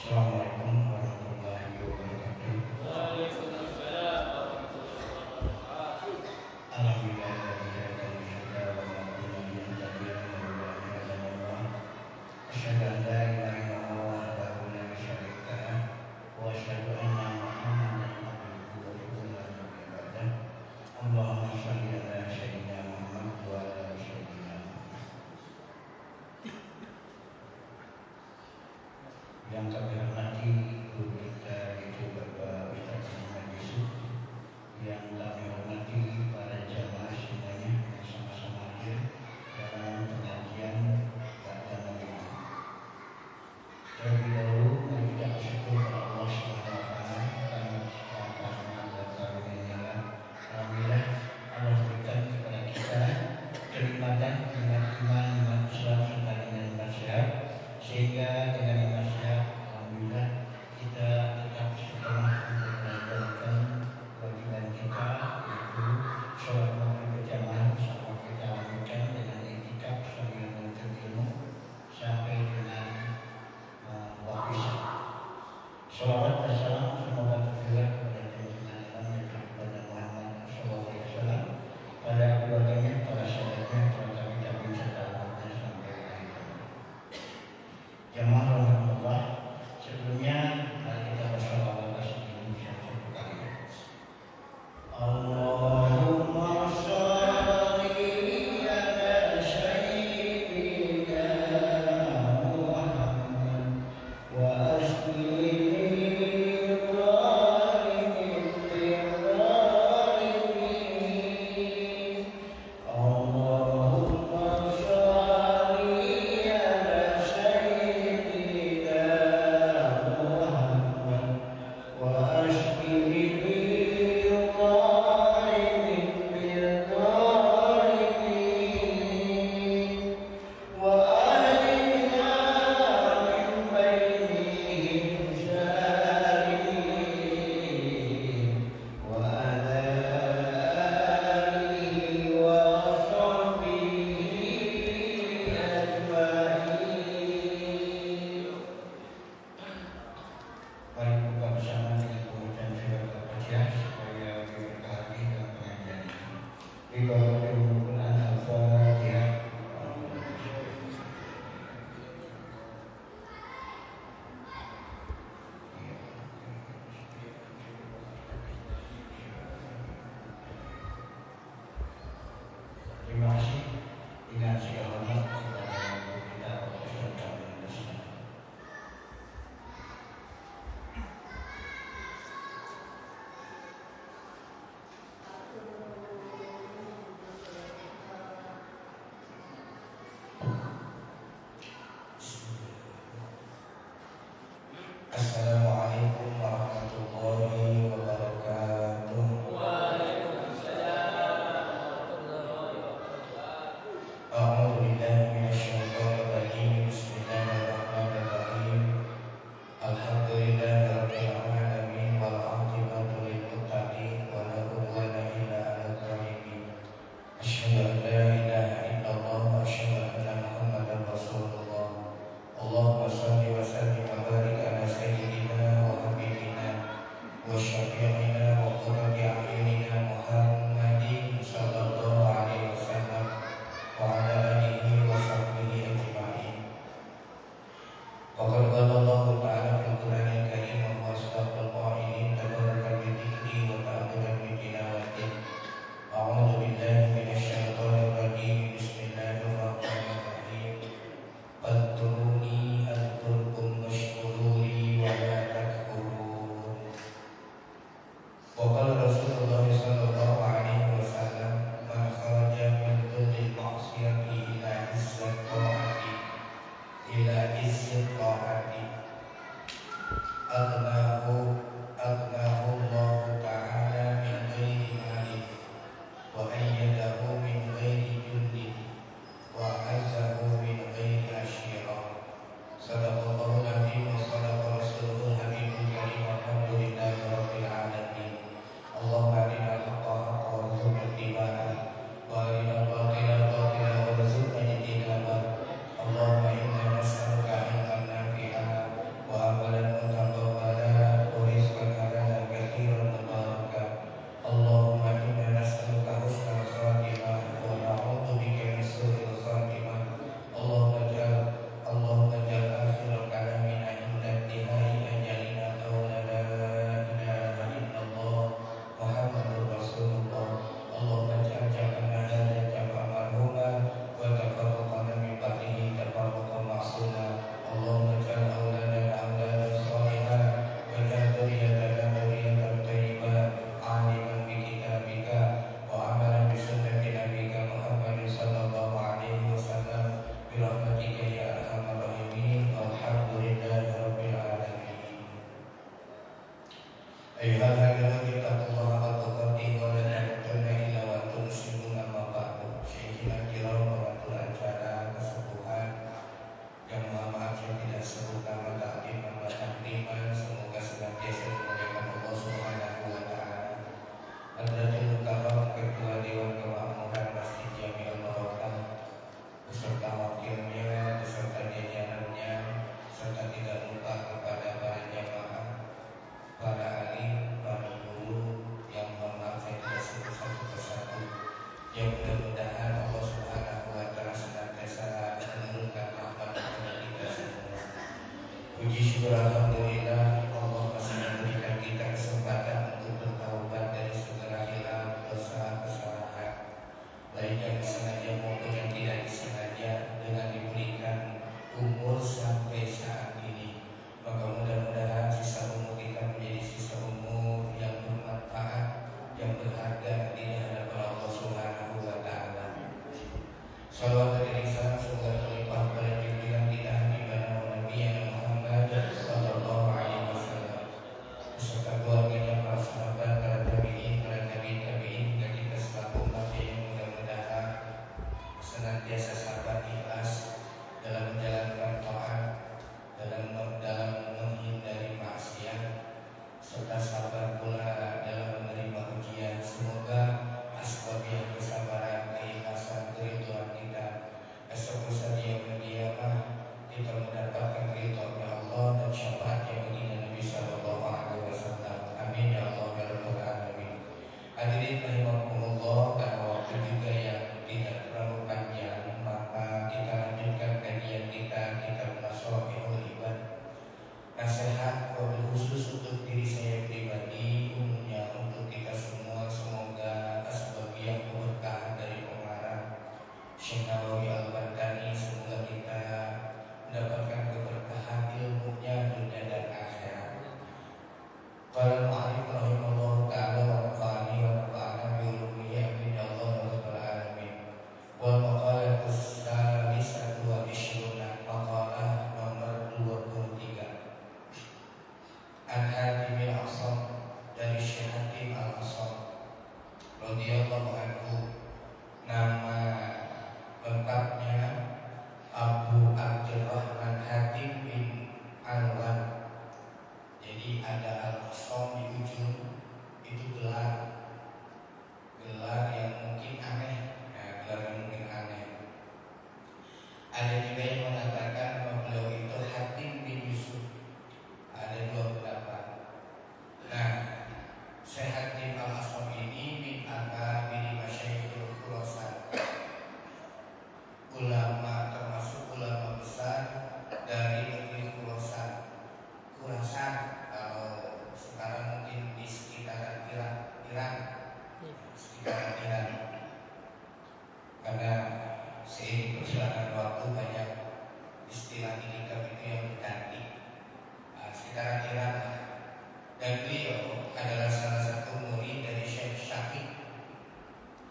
Assalamualaikum warahmatullahi wabarakatuh. Waalaikumsalam warahmatullahi wabarakatuh. Alhamdulillahirabbil alamin wa la ilaha illallah. Asyhadu an la ilaha illallah wahdahu la syarika lah wa asyhadu anna Muhammadan abduhu wa rasuluhu la nabiyya ba'dah. Allahumma shalli ala sayyidina Muhammad wa ala sayyidina Muhammad. Yang kami hormati guru kita yaitu Bapak Ustaz Muhammad Yusuf, yang kami hormati para jamaah semuanya yang sama-sama hadir dalam pengajian pada malam ini. Terlebih dahulu mari kita bersyukur kepada Allah Subhanahu wa taala atas rahmat dan karunia-Nya. Alhamdulillah Allah berikan kepada kita kenikmatan dengan iman, dengan Islam serta dengan nasihat, sehingga dengan nasihat alhamdulillah kita tetap sekolah untuk menjalankan kewajiban kita, yaitu sholat maghrib berjamaah bersama kita lanjutkan dengan i'tikaf sambil menuntut ilmu sampai dengan waktu isya. Shalawat dan salam semoga tercurah kepada junjungan Nabi kepada Muhammad SAW, pada keluarganya, para sahabatnya, para tabi'in serta umatnya sampai akhir zaman. Jamaah rahmatullah, sebelumnya mari kita bersalawat atas Nabi satu kali. Allahumma shalli ala sayyidina Muhammad wa asli terima kasih dengan segala hormat kepada guru kita Ustaz Kamil Rusdi. Assalamualaikum warahmatullahi wabarakatuh. Waalaikumsalam warahmatullahi wabarakatuh. A'udzu billahi minasyaitonir rajim. Bismillahirrahmanirrahim. Alhamdulillahirabbil alamin wal 'aqibatu lil muttaqin wa la 'udwana illa 'alal zalimin. Asyhadu an la ilaha illallah wa asyhadu anna Muhammadar Rasulullah. Allahumma shalli wa sallim wa barik ala sayyidina wa habibina wa syafi'ina wa qurrati a'yunina Muhammadin sallallahu alaihi wasallam wa ala alihi wa sahbihi ajma'in. Qala Allah ta'ala fil Qur'anil Karim wa huwa asdaqul qa'ilin tabaraka bi dzikri wa ta'ala bi tilawati. A'udzu billahi minasy syaithanir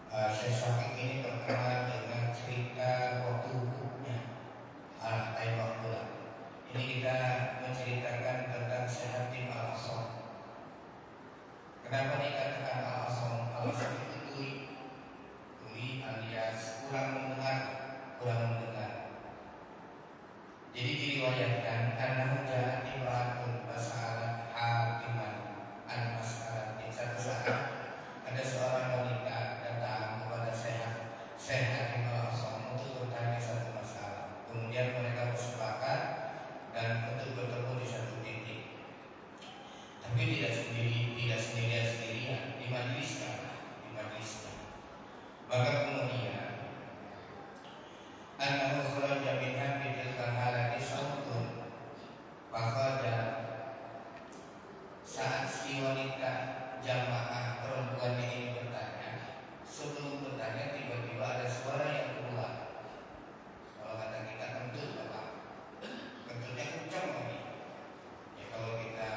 Syekh Syafiq ini terkenal dengan cerita waktu wukufnya Al-Taibah pula. Ini kita menceritakan tentang Syekh Hatim Al-Asam. Kenapa dikatakan Al-Asam? Al-Asam itu tuli alias kurang mendengar. Jadi diriwayatkan karena jalan imra'atun fasalat Hatiman an mas'alatin. Satu saat ada seorang wanita datang kepada Syekh Hatim Al-Asam untuk bertanya satu masalah. Kemudian mereka bersepakat dan untuk bertemu di satu titik. Tapi tidak sendirian di majelisnya. Maka kemudian annahu kharaja minha bi tilkal halati sautun. Maka saat si wanita jamaah perempuan ini bertanya, sebelum bertanya tiba-tiba ada suara yang keluar. Kalau kata kita kentut apa? Kentutnya kencang lagi. Ya kalau kita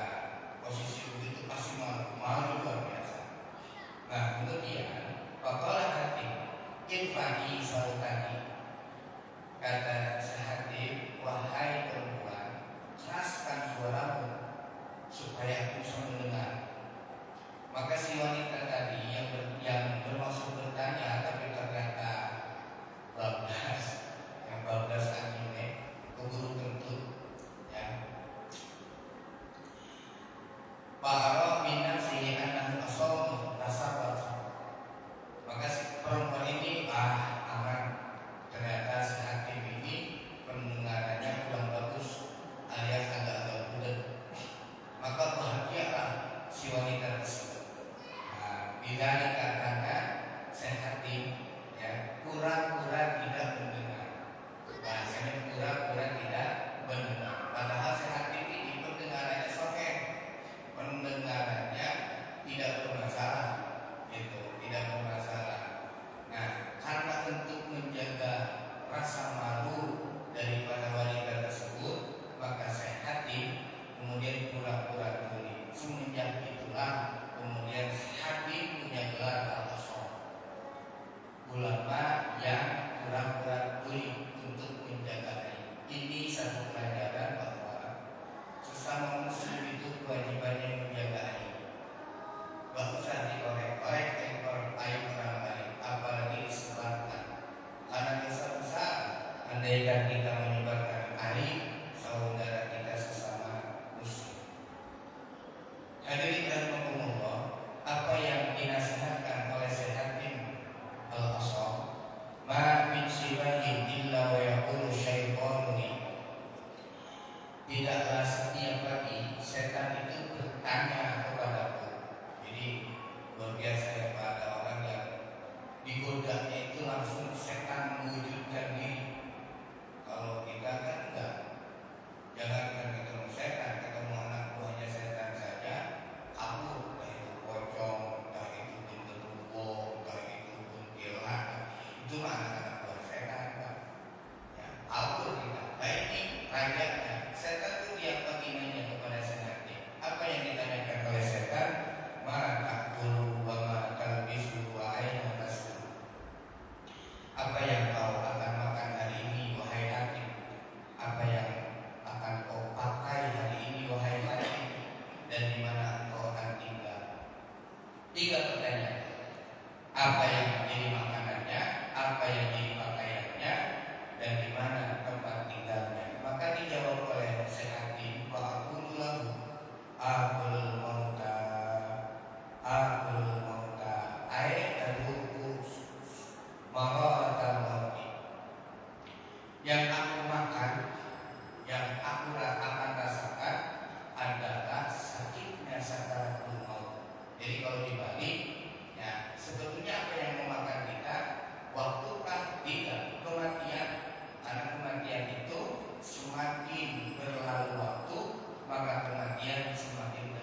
posisi begitu pasti malu luar biasa. Nah kemudian faqala hati irfa'i sautani. Kata Syekh, wahai perempuan, keraskan suaramu supaya aku bisa mendengar. Maka si wanita tadi yang bermaksud bertanya tapi ternyata bablas anime, keburu kentut, ya. Fa'ara min nafsihi annahu asawmu tasabat. Maka si perempuan ini aman. Ternyata si hakim ini pendengarannya kurang bagus alias agak-agak budak. Maka bahagialah si wanita tersebut. Bila dikatakan si hakim ya pura-pura tidak mendengar. Bahasanya pura-pura tidak mendengar. Padahal si hakim ini pendengarannya sahih, pendengarannya tidak bermasalah, tidak bermasalah. Nah, karena untuk menjaga rasa malu daripada wanita tersebut, maka Syekh Hatim kemudian pura-pura tuli. Semenjak itulah kemudian Syekh Hatim punya gelar Al-Asam, ulama yang pura-pura tuli untuk menjaga ini. Satu pelajaran bahwa sesama muslim itu kewajibannya menjaga aib. Gak usah dikorek-korek ekor aib orang lain, apalagi disebarkan. Karena dosa besar andaikan kita menyebarkan aib saudara kita sesama muslim. Hadirin rahimakumullah, apa yang dinasihatkan oleh Syekh Hatim Al-Asam, ma min sibahin illa wa yaqulu syaitanuni. Tidaklah setiap pagi setan itu bertanya kepadaku. Jadi luar biasa ya Pak, ada orang yang digodanya itu langsung setan mewujudkan diri. Kalau kita kan enggak. Jangan ketemu setan, ketemu anak buahnya setan saja kabur. Entah itu pocong, entah itu genderuwo, entah itu kuntilanak. Itu anak-anak buah setan Pak. Ya, kabur kita. Baik ini rajanya. Setan itu tiap pagi nanya kepada setan. Apa yang ditanyakan oleh setan? Maka kulu wa ma talbisu wa aina tasdu. Apa yang kau akan makan hari ini wahai Hatim? Apa yang akan kau pakai hari ini wahai Hatim? Dan di mana engkau akan tinggal? 3 pertanyaan. Apa yang menjadi makanannya? Apa yang jadi pakaiannya? Dan di mana tempat tinggalnya? Maka dijawab oleh Syekh Hatim, wa aqulu lahu aqul mauta ayat al-hukus maratan mauti. Yang aku makan, yang aku akan rasakan adalah sakitnya sakaratul maut. Jadi kalau dibalik, ya sebetulnya apa yang memakan kita? Waktu tidak kematian. Karena kematian itu semakin berlalu waktu, maka kematian semakin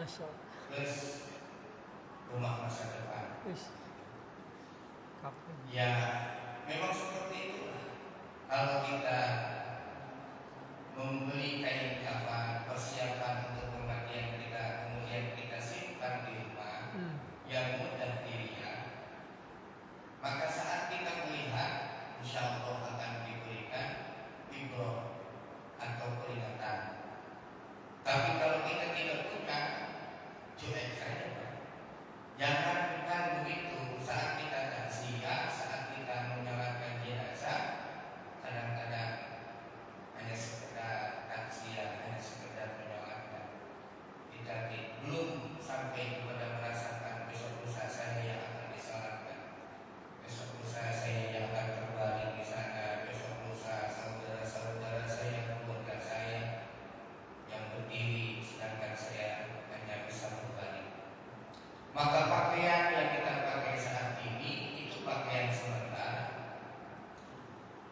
Masya Allah. plus rumah masa depan. Wis. Kapan? Ya memang seperti itu. Kalau kita membeli kain kafan, persiapan untuk kematian kita, kemudian kita simpan di rumah yang mudah dilihat, maka saat kita melihat, insya Allah akan diberikan ibrah atau peringatan. Tapi kalau kita tidak punya, cuek saja, Pak. Jangankan begitu, saat kita takziah, saat kita menyalatkan jenazah, kadang-kadang hanya sekedar takziah, hanya sekedar menyalatkan. Kita belum sampai kepada merasakan besok lusa saya yang akan disalatkan, besok lusa saya yang akan terbalik di sana, besok lusa saudara-saudara saya, keluarga saya yang berdiri, sedangkan saya hanya bisa berbalik. Maka pakaian yang kita pakai saat ini itu pakaian sementara,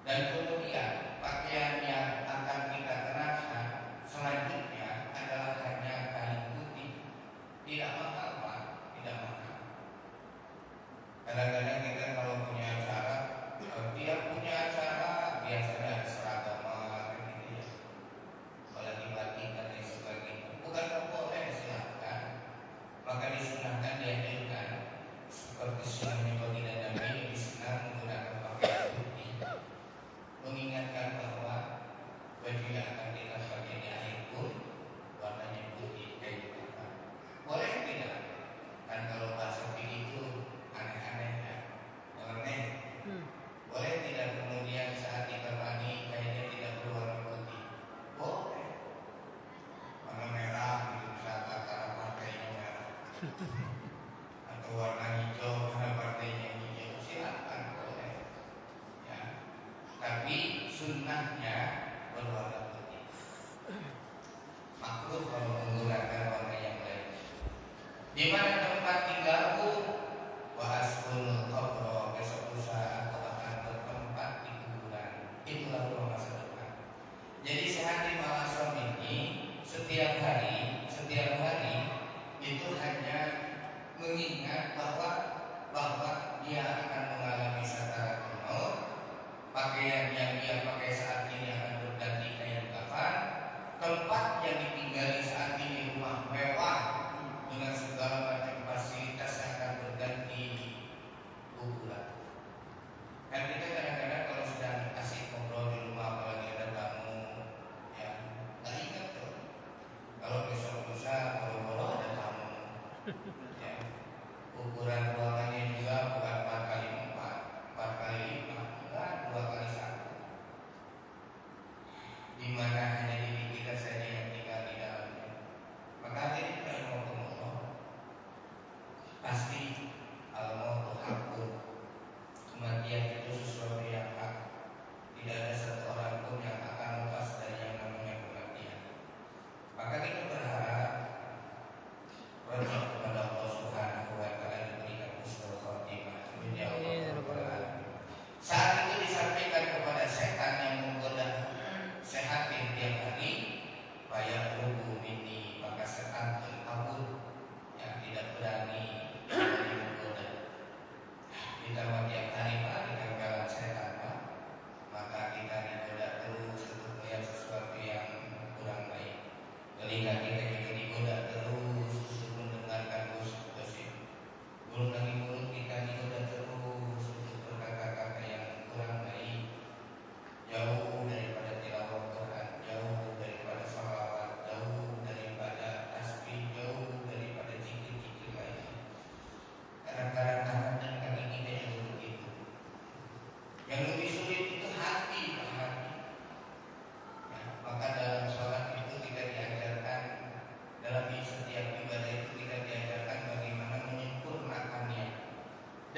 dan kemudian pakaian yang akan kita kenakan selanjutnya adalah hanya kain putih. Tidak mahal, Pak, tidak mahal. Kadang-kadang kita kalau punya acara, tiap punya acara biasanya ada seragam gitu ya, apalagi batik dan lain sebagainya. Bukan boleh, silahkan. Maka disunahkan, dianjurkan seperti sunahnya baginda Nabi disunah menggunakan pakaian putih, mengingatkan bahwa baju yang akan kita pakai di akhir pun warnanya putih kayak gitu. Boleh tidak? Kan kalau bahasa begitu aneh-aneh ya, aneh. Boleh tidak kemudian saat dikafani kayaknya tidak berwarna putih? Boleh. Warna merah gitu, misalkan karena partainya merah, atau warna hijau karena partainya hijau, silakan, boleh. Ya. Tapi sunnahnya berwarna putih. Makruh kalau menggunakan warna yang lain. Di mana tempat tinggalku, wa askunul qabra, besok lusa aku akan bertempat di kuburan. Itulah rumah masa depan. Jadi sehati malasam ini setiap hari itu hanya mengingat bahwa dia akan mengalami sakaratul maut. Pakaian yang dia pakai saat ini akan berganti kain kafan. Tempat yang ditinggali saat ini rumah mewah dengan segala macam fasilitas akan berganti kuburan. Dan kita kadang-kadang kalau sedang asik ngobrol di rumah, apalagi ada tamu, ya nggak ingat tuh kalau besok lusa boro-boro ada tamu. Ya, ukuran ruangannya juga bukan 4x4, 4x5, enggak 2x1. Di mana hanya diri kita saja yang tinggal di dalamnya. Maka ini Allah pasti al-mautu haqqun. Kematian itu sesuatu yang hak. Tidak ada satu orang pun yang akan lepas dari yang namanya kematian. Maka kita berharap rajin kepada Allah Subhanahu wa taala diberikan husnul khotimah. Ya Allah. Saat itu disampaikan kepada setan yang menggoda, sehatin tiap hari, bayar rubu ini, maka setan terkabur, yang tidak berani menggoda. Ditambah tiap hari Pak ditanggalan setan Pak, maka kita digoda terus untuk melihat sesuatu yang kurang baik. Telinga kita juga digoda terus untuk mendengarkan gosip-gosip. Belum lagi mulut kita digoda terus untuk berkata-kata yang kurang baik. Jauh daripada tilawah Quran, jauh daripada salawat, jauh daripada tasbih, jauh daripada zikir-zikir lain. Kadang-kadang tangan dan kaki kita yang begitu. Yang lebih sulit itu hati, hati. Ya, maka dalam sholat itu kita diajarkan, dalam setiap ibadah itu kita diajarkan bagaimana menyempurnakannya.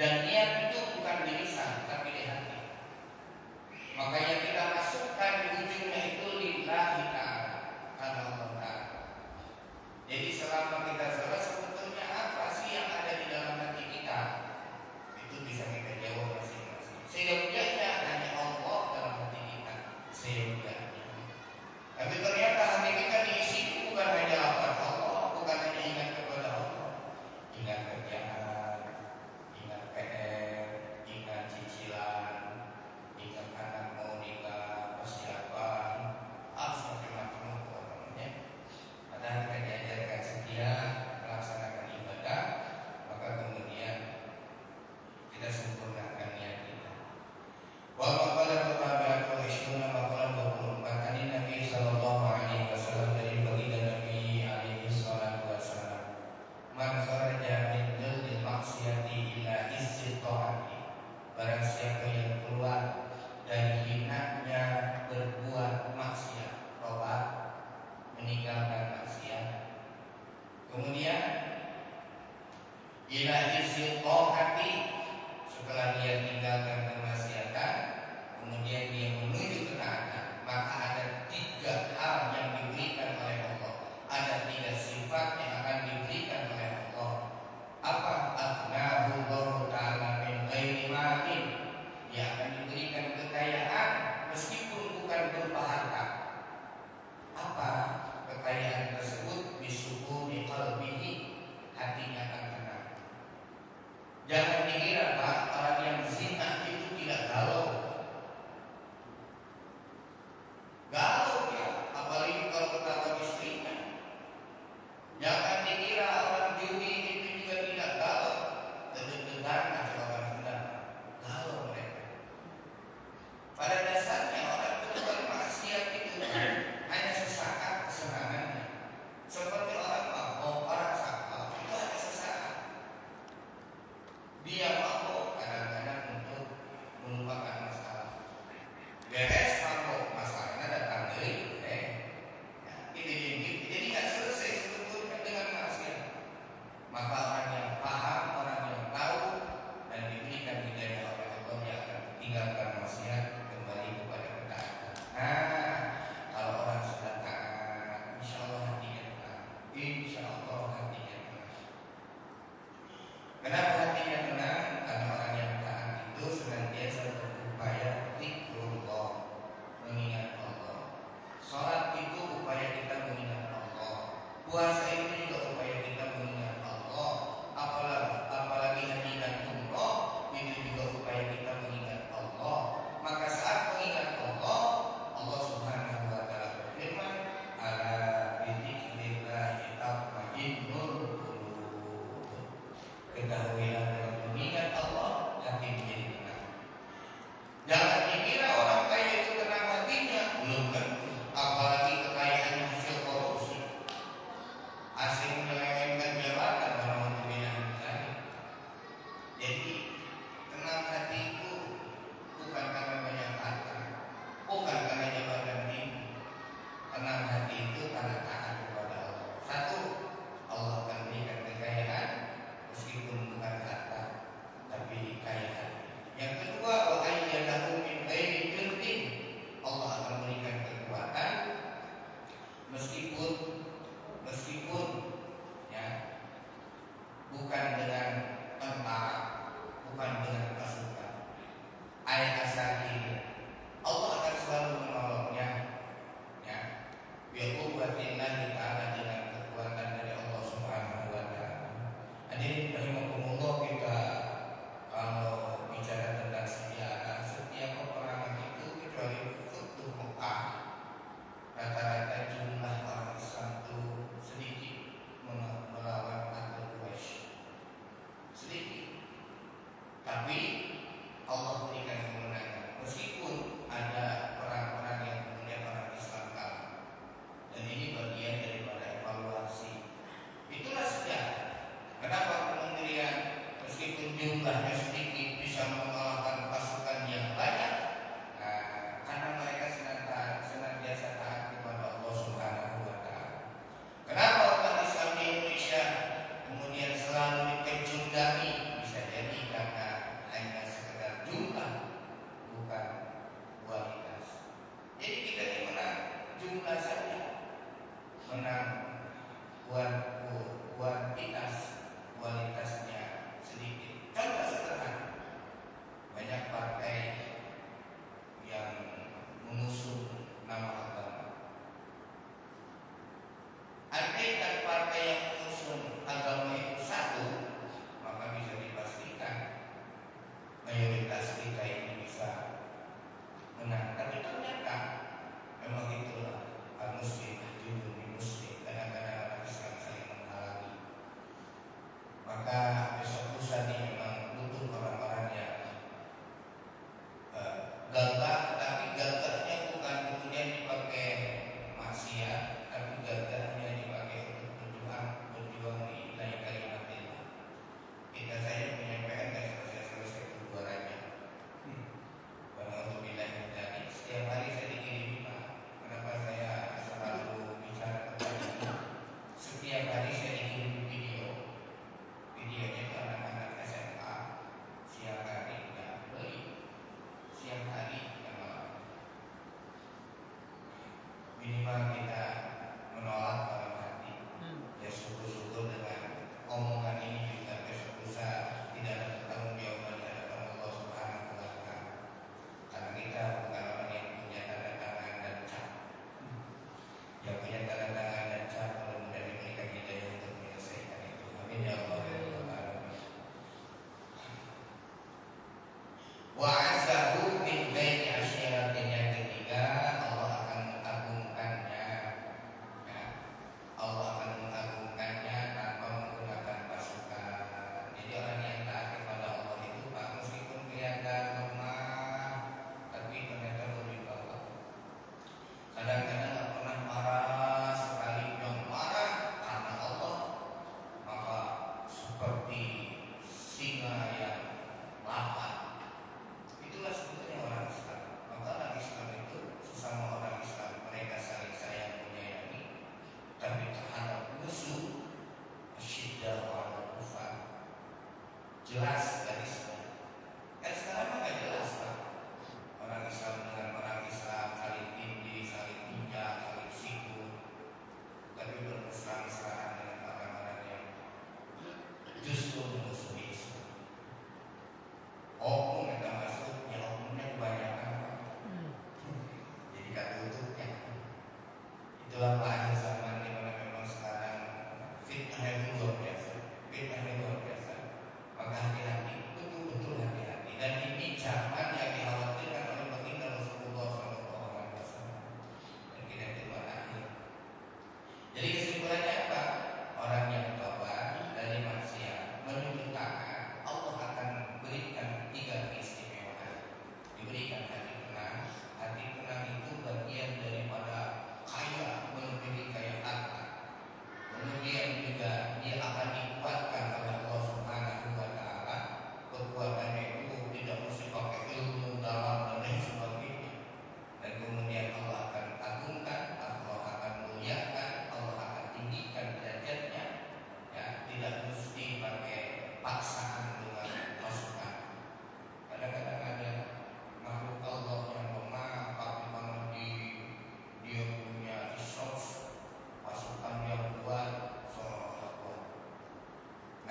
Dan niat itu bukan di lisan, tapi di hati. Maka yang kita masukkan di ujungnya itu lillahi ta'ala, karena Allah Ta'ala. Jadi selama kita sholat, sebetulnya apa sih yang ada di dalam hati kita? Itu bisa kita jawab masing-masing. Seyogyanya hanya Allah dalam hati kita, seyogyanya. Tapi ternyata hati kita diisi bukan hanya lafaz Allah, bukan hanya ingat Kemudian ila hati, setelah dia tinggalkan kemaksiatan, kemudian dia menuju ketaatan, maka ada 3 hal yang diberikan oleh Allah, ada 3 sifat yang akan diberikan oleh Allah. Apa? Aghnahullahu ta'ala min ghairi malin, dia akan diberikan kekayaan meskipun bukan berupa harta. Apa kekayaan tersebut? Bisukuni qalbihi, hatinya akan tenang. Jangan dikira Pak, orang yang zina itu tidak galau. Galau ya, apalagi kalau ketahuan istrinya. Jangan dikira orang judi itu juga tidak galau. Deg-degan aja orang sedang galau mereka. Pada dasarnya orang berbuat maksiat itu hanya sesaat kesenangannya. Seperti orang mabuk, orang sakau, itu hanya sesaat. Dia mabuk kadang-kadang untuk melupakan masalah. Beres mabuk, masalahnya datang dari jadi nggak selesai sebetulnya dengan maksiat. Maka orang yang paham, orang yang tahu dan diberikan hidayah oleh Allah, yang akan tinggalkan maksiat, kembali kepada ketaatan. Nah, kalau orang sudah taat, insya Allah hatinya tenang. Insya Allah hatinya tenang. Kenapa hatinya tenang? Karena orang yang taat itu senantiasa berupaya zikrullah, mengingat Allah. Salat itu upaya kita mengingat Allah. Puasa itu juga upaya kita mengingat Allah. Apalagi haji dan umroh, itu juga upaya kita mengingat Allah. Maka saat mengingat Allah, Allah Subhanahu wa taala berfirman, "Ala bidzikrillahi tatma'innul qulub." Ketahuilah dengan mengingat Allah, hati menjadi tenang. Jangan dikira orang kaya itu tenang hatinya, belum tentu. Apalagi kekayaannya hasil korupsi, hasil menyelewengkan jabatan, orang membina misalnya. Jadi tenang hati itu bukan karena banyak harta, bukan karena jabatan tinggi. Tenang hati itu karena taat kepada Allah. Satu, Allah akan berikan kekayaan meskipun bukan harta, tapi kaya hati. Yang kedua, wa ayyadahu min ghairi jundin, Allah akan berikan kekuatan meskipun ya bukan dengan tentara, bukan dengan pasukan. Ayat asal ini Allah akan selalu menolongnya, ya. Biquwwatillahi ta'ala, dengan kekuatan dari Allah Subhanahu wa taala. Hadirin rahimakumullah, kita kalau bicara tentang setiap peperangan itu kecuali Futuh Mekah, rata-rata jumlah orang Islam itu sedikit melawan kafir Quraisy, sedikit. Tapi Allah berikan kemenangan meskipun ada perang-perang yang kemudian orang Islam kalah. Dan ini bagian daripada evaluasi. Itulah sejarah. Kenapa kemudian meskipun jumlahnya sedikit bisa mengalahkan pasukan yang banyak? Nah, karena mereka senantiasa taat kepada Allah Subhanahu wa taala. Kenapa umat Islam di Indonesia kemudian selalu dipecundangi? Bisa jadi karena hanya sekedar jumlah, bukan kualitas. Jadi kita ini menang jumlah saja, menang kuantitas, kualitasnya sedikit. Contoh sederhana, banyak partai yang mengusung nama agama. Andaikan partai yang mengusung agama itu satu, maka bisa dipastikan mayoritas kita ini bisa menang. Tapi ternyata memang itulah al-muslim yujibul muslim, kadang-kadang orang Islam saling menghalangi. Maka besok lusa ini memang butuh orang-orang yang gagah, tapi gagahnya bukan kemudian dipakai maksiat, tapi gagahnya dipakai untuk berjuang di nilai kalimatillah. Kita saja menyampaikan selesai keluarannya. Karena untuk bilang tadi setiap hari saya dikirim kenapa saya selalu bicara tentang ini? Setiap hari saya dikirim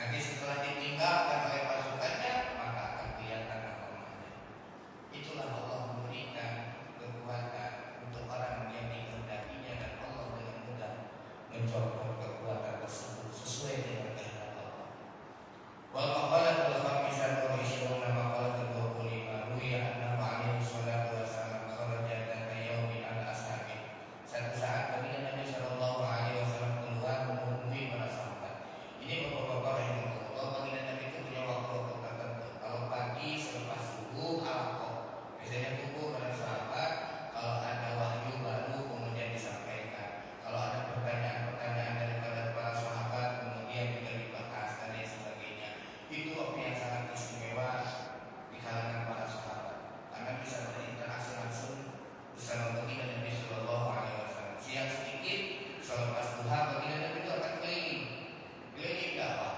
Nanti setelah ditinggalkan oleh pasukannya, maka akan kelihatan kelemahannya. Itulah Allah memberikan kekuatan untuk orang yang dikehendakinya, dan Allah dengan mudah mencopot kekuatan tersebut sesuai dengan kehendak Allah. Wal maqalatul khamisatu wa ishruna maqalatul 25 ruya annahu alaihi salatu wassalam kharaja dzata yaumin ala ashabi. Satu saat ketika Nabi sallallahu alaihi wasallam keluar menemui para sahabat. Ini bapak-bapak yang Allah, baginda Nabi itu punya waktu tertentu. Kalau pagi selepas subuh alaqah, biasanya kumpul para sahabat. Kalau ada wahyu baru kemudian disampaikan. Kalau ada pertanyaan-pertanyaan daripada para sahabat kemudian juga dibahas dan lain sebagainya. Itu waktu yang sangat istimewa di kalangan para sahabat, karena bisa berinteraksi langsung bersama baginda Nabi Sallallahu Alaihi Wasallam. Siang sedikit selepas duha baginda Nabi itu akan keliling dakwah.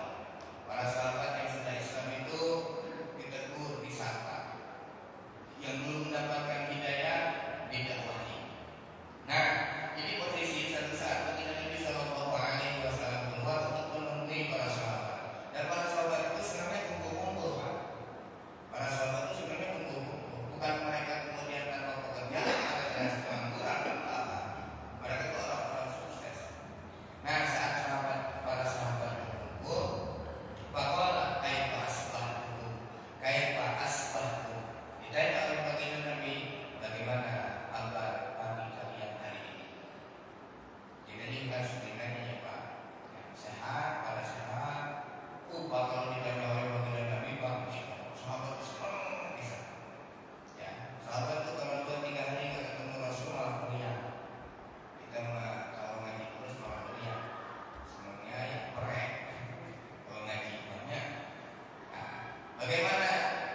Para sahabat yang sudah Islam itu ditegur, disapa. Yang belum mendapatkan hidayah didakwahi. Nah, ini posisi satu saat baginda Nabi Sallallahu Alaihi Wasallam keluar untuk menemui para sahabat. Dan para sahabat itu sebenarnya kumpul-kumpul, Pak. Para sahabat itu sebenarnya kumpul-kumpul. Bukan mereka kemudian tanpa pekerjaan atau pengangguran, apa. Mereka itu orang-orang sukses. Nah, saat para sahabat berkumpul, faqala kaifa asbahtum. Ditanya oleh baginda Nabi, bagaimana kabar pagi kalian hari ini? Kita juga sebenarnya ya Pak, sehat, pada sehat. Pak kalau ditanya oleh baginda Nabi, bagus ya. Sahabat senang bisa. Ya, sahabat itu kalau 2-3 hari nggak ketemu Rasul malah meriah. Kita kalau ngaji terus malah meriah. Semuanya ya perek. Kalau ngaji banyak. Nah, bagaimana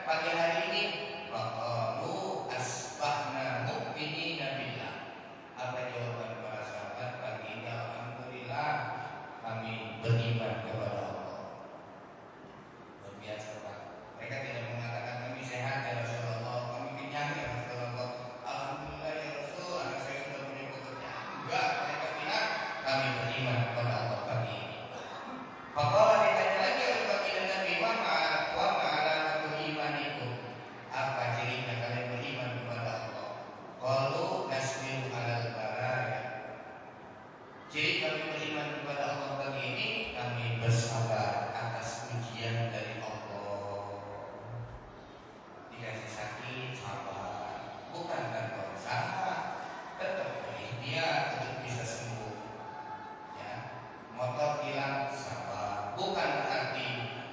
pagi hari ini? Faqalu asbahna mu'minina billah. Apa jawaban para sahabat pagi ini? Alhamdulillah kami beriman kepada Allah. Luar biasa Pak. Mereka tidak mengatakan kami sehat ya Rasulullah, kami kenyang ya Rasulullah, alhamdulillah ya Rasul, anak saya sudah punya pekerjaan. Enggak, mereka bilang kami beriman kepada Allah pagi ini. Faqala ditanya lagi oleh baginda Nabi, wa ma'alamatul imanikum. Apa cirinya kalian beriman kepada Allah? Qalu nasbiru alal baraya. Ciri kami beriman kepada Allah pagi ini, kami bersabar atas ujian dari Allah. Dikasih sakit, sabar. Bukan tanpa usaha, tetap berikhtiar untuk bisa sembuh. Ya, motor hilang, sabar. Bukan berarti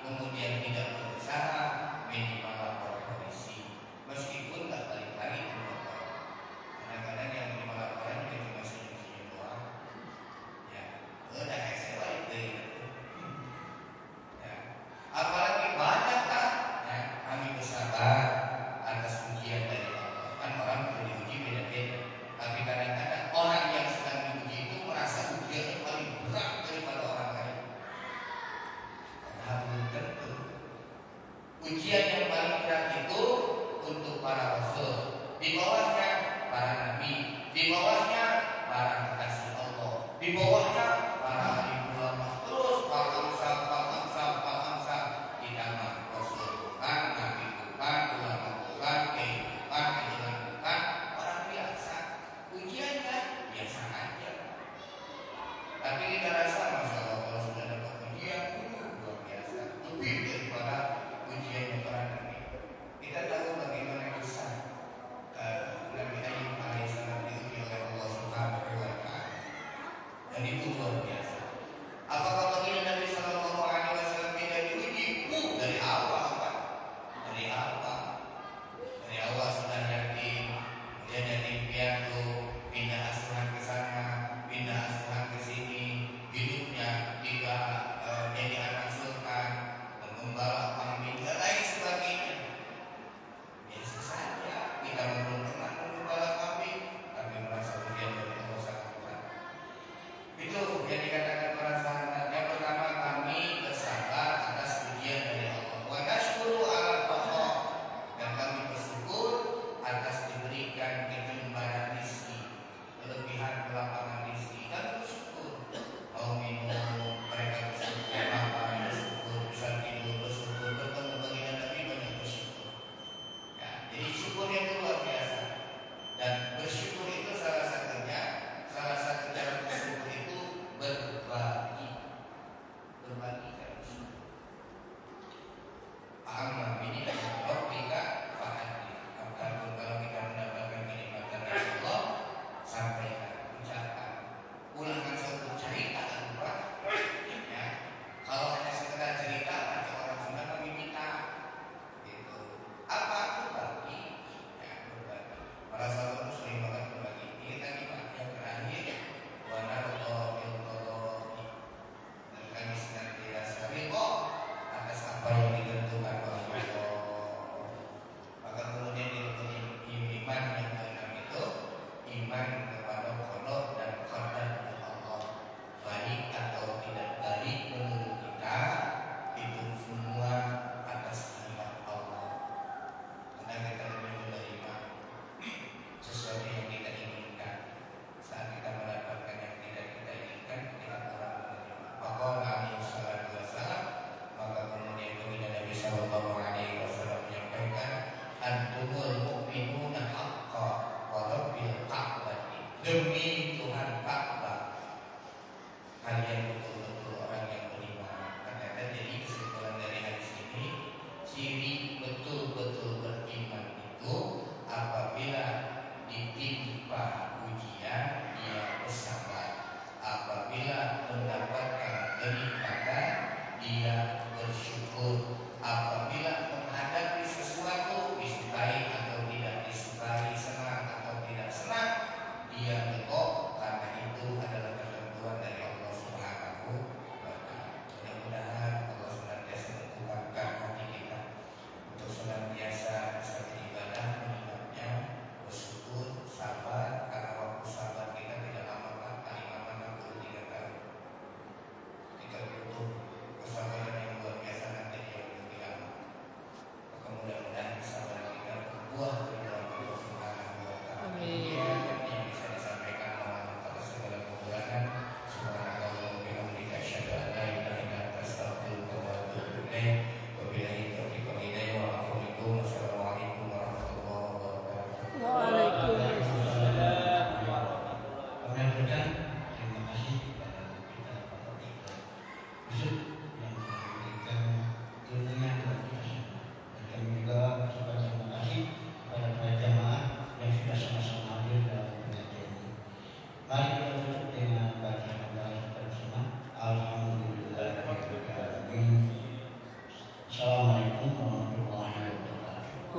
kemudian tidak berusaha, minimal lapor polisi. Meskipun tak balik lagi ke motor. Kadang-kadang yang minimal laporan juga cuma senyum-senyum doang. Ya, udah sewa itu. Ya, apalagi banyak kan? Ya, kami bersabar atas ujian dari Allah. Kan orang perlu diuji beda-beda. Tapi kadang-kadang orang yang sedang diuji itu merasa ujiannya paling berat daripada orang lain. Padahal belum tentu. Ujian yang paling berat itu untuk para rasul, di bawahnya para nabi, di bawahnya para kekasih Allah, di bawahnya para alim ulama, terus para amsal, ditambah rasul Tuhan, nabi Tuhan, ulama Tuhan, kehidupan, kejalan Tuhan, orang biasa. Ujiannya biasa aja. Tapi kita rasa masya Allah kalau sudah dapat ujian, luar biasa, lebih daripada ujian para nabi. Kita tahu bagaimana kisah Nabi Ayub alaihissalam diuji oleh Allah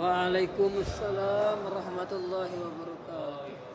Waalaikumsalam warahmatullahi wabarakatuh.